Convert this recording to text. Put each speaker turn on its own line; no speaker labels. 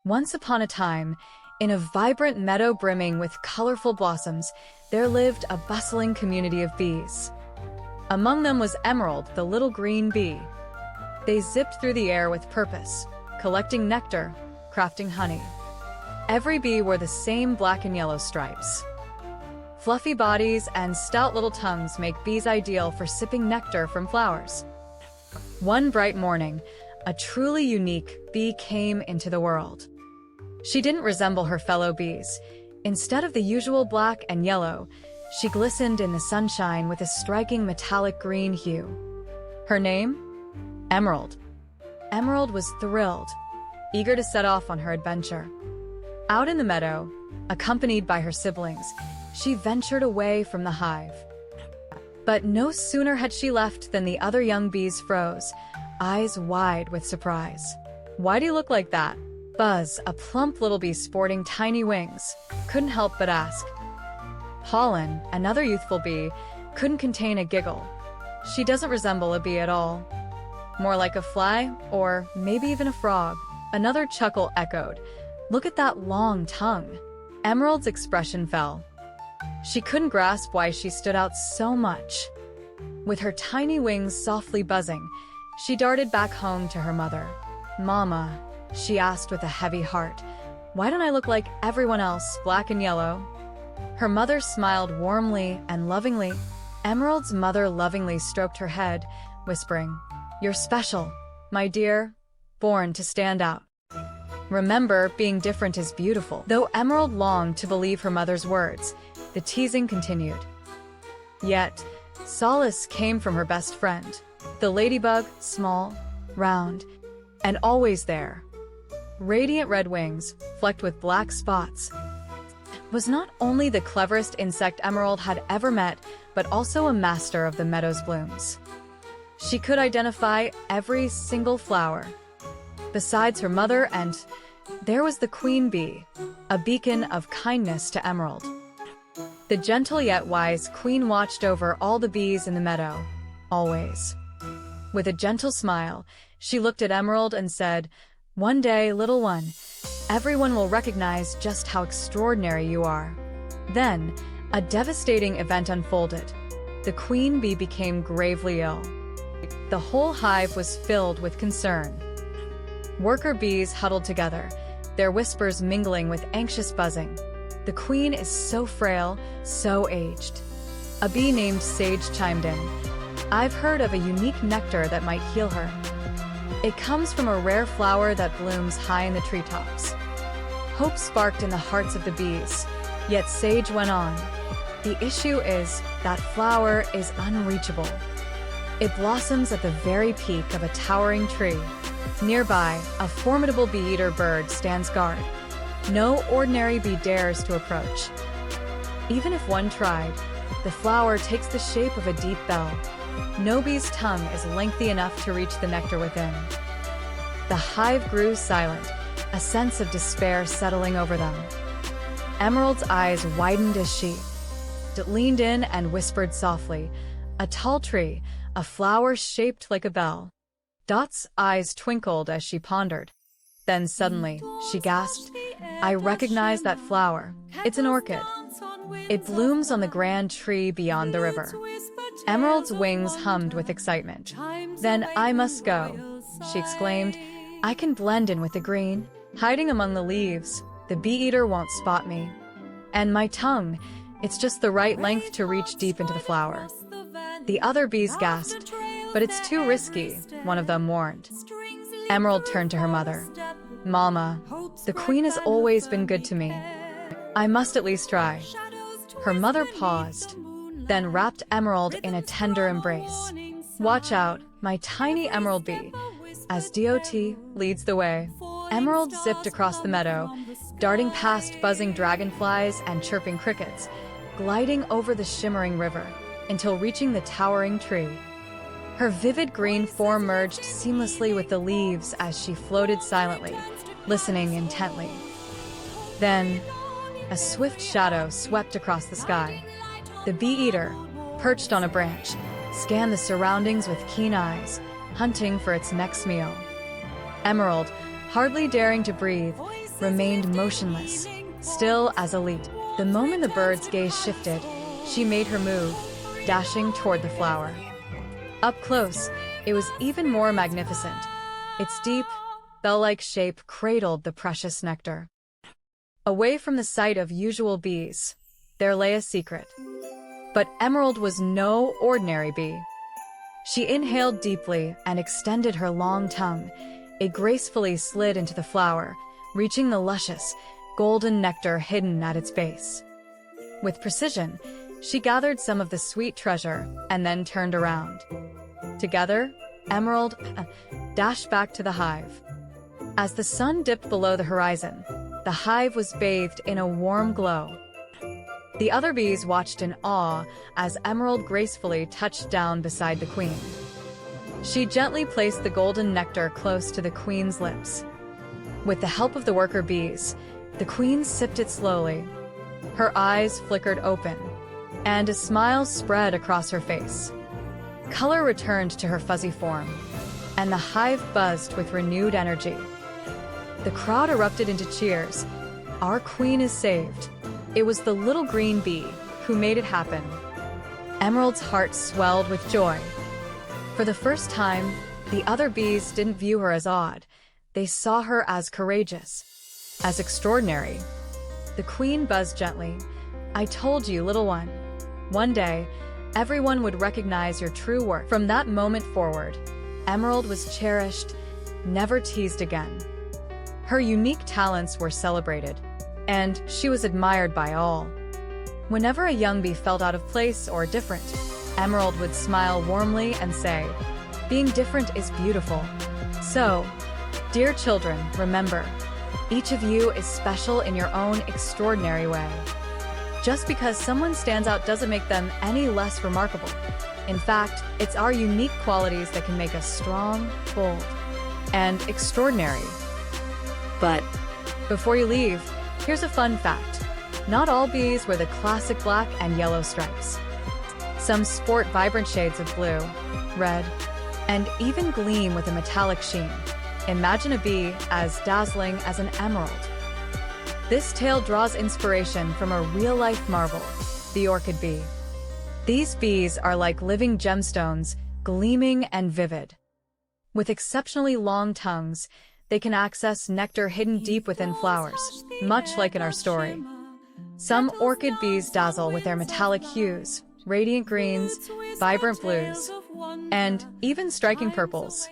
Once upon a time, in a vibrant meadow brimming with colorful blossoms, there lived a bustling community of bees. Among them was Emerald, the little green bee. They zipped through the air with purpose, collecting nectar, crafting honey. Every bee wore the same black and yellow stripes. Fluffy bodies and stout little tongues make bees ideal for sipping nectar from flowers. One bright morning, a truly unique bee came into the world. She didn't resemble her fellow bees. Instead of the usual black and yellow, she glistened in the sunshine with a striking metallic green hue. Her name? Emerald. Emerald was thrilled, eager to set off on her adventure. Out in the meadow, accompanied by her siblings, she ventured away from the hive. But no sooner had she left than the other young bees froze, eyes wide with surprise. "Why do you look like that?" Buzz, a plump little bee sporting tiny wings, couldn't help but ask. Pollen, another youthful bee, couldn't contain a giggle. "She doesn't resemble a bee at all. More like a fly, or maybe even a frog." Another chuckle echoed. "Look at that long tongue." Emerald's expression fell. She couldn't grasp why she stood out so much. With her tiny wings softly buzzing, she darted back home to her mother. "Mama," she asked with a heavy heart, "why don't I look like everyone else, black and yellow?" Her mother smiled warmly and lovingly. Emerald's mother lovingly stroked her head, whispering, "You're special, my dear, born to stand out. Remember, being different is beautiful." Though Emerald longed to believe her mother's words, the teasing continued. Yet, solace came from her best friend, the ladybug, small, round, and always there. Radiant red wings, flecked with black spots, was not only the cleverest insect Emerald had ever met, but also a master of the meadow's blooms. She could identify every single flower. Besides her mother, and there was the queen bee, a beacon of kindness to Emerald. The gentle yet wise queen watched over all the bees in the meadow, always. With a gentle smile, she looked at Emerald and said, "One day, little one, everyone will recognize just how extraordinary you are." Then, a devastating event unfolded. The queen bee became gravely ill. The whole hive was filled with concern. Worker bees huddled together, their whispers mingling with anxious buzzing. "The queen is so frail, so aged." A bee named Sage chimed in. "I've heard of a unique nectar that might heal her. It comes from a rare flower that blooms high in the treetops." Hope sparked in the hearts of the bees, yet Sage went on. "The issue is, that flower is unreachable. It blossoms at the very peak of a towering tree. Nearby, a formidable bee-eater bird stands guard. No ordinary bee dares to approach. Even if one tried, the flower takes the shape of a deep bell. No bee's tongue is lengthy enough to reach the nectar within." The hive grew silent, a sense of despair settling over them. Emerald's eyes widened as she leaned in and whispered softly, "A tall tree, a flower shaped like a bell." Dot's eyes twinkled as she pondered. Then suddenly, she gasped, "I recognize that flower. It's an orchid. It blooms on the grand tree beyond the river." Emerald's wings hummed with excitement. "Then I must go," she exclaimed. "I can blend in with the green. Hiding among the leaves, the bee-eater won't spot me. And my tongue, it's just the right length to reach deep into the flower." The other bees gasped. "But it's too risky," one of them warned. Emerald turned to her mother. "Mama, the queen has always been good to me. I must at least try." Her mother paused, then wrapped Emerald in a tender embrace. "Watch out, my tiny emerald bee," as Dot leads the way. Emerald zipped across the meadow, darting past buzzing dragonflies and chirping crickets, gliding over the shimmering river, until reaching the towering tree. Her vivid green form merged seamlessly with the leaves as she floated silently, listening intently. Then, a swift shadow swept across the sky. The bee-eater, perched on a branch, scanned the surroundings with keen eyes, hunting for its next meal. Emerald, hardly daring to breathe, remained motionless, still as a leaf. The moment the bird's gaze shifted, she made her move, dashing toward the flower. Up close, it was even more magnificent. Its deep, bell-like shape cradled the precious nectar. Away from the sight of usual bees, there lay a secret. But Emerald was no ordinary bee. She inhaled deeply and extended her long tongue. It gracefully slid into the flower, reaching the luscious, golden nectar hidden at its base. With precision, she gathered some of the sweet treasure and then turned around. Together, Emerald dashed back to the hive. As the sun dipped below the horizon, the hive was bathed in a warm glow. The other bees watched in awe as Emerald gracefully touched down beside the queen. She gently placed the golden nectar close to the queen's lips. With the help of the worker bees, the queen sipped it slowly. Her eyes flickered open, and a smile spread across her face. Color returned to her fuzzy form, and the hive buzzed with renewed energy. The crowd erupted into cheers. "Our queen is saved." It was the little green bee who made it happen. Emerald's heart swelled with joy. For the first time, the other bees didn't view her as odd. They saw her as courageous, as extraordinary. The queen buzzed gently. "I told you, little one. One day, everyone would recognize your true worth." From that moment forward, Emerald was cherished, never teased again. Her unique talents were celebrated, and she was admired by all. Whenever a young bee felt out of place or different, Emerald would smile warmly and say, "Being different is beautiful." So, dear children, remember, each of you is special in your own extraordinary way. Just because someone stands out doesn't make them any less remarkable. In fact, it's our unique qualities that can make us strong, bold, and extraordinary. But before you leave, here's a fun fact. Not all bees wear the classic black and yellow stripes. Some sport vibrant shades of blue, red, and even gleam with a metallic sheen. Imagine a bee as dazzling as an emerald. This tale draws inspiration from a real-life marvel, the orchid bee. These bees are like living gemstones, gleaming and vivid. With exceptionally long tongues, they can access nectar hidden deep within flowers, much like in our story. Some orchid bees dazzle with their metallic hues, radiant greens, vibrant blues, and even striking purples.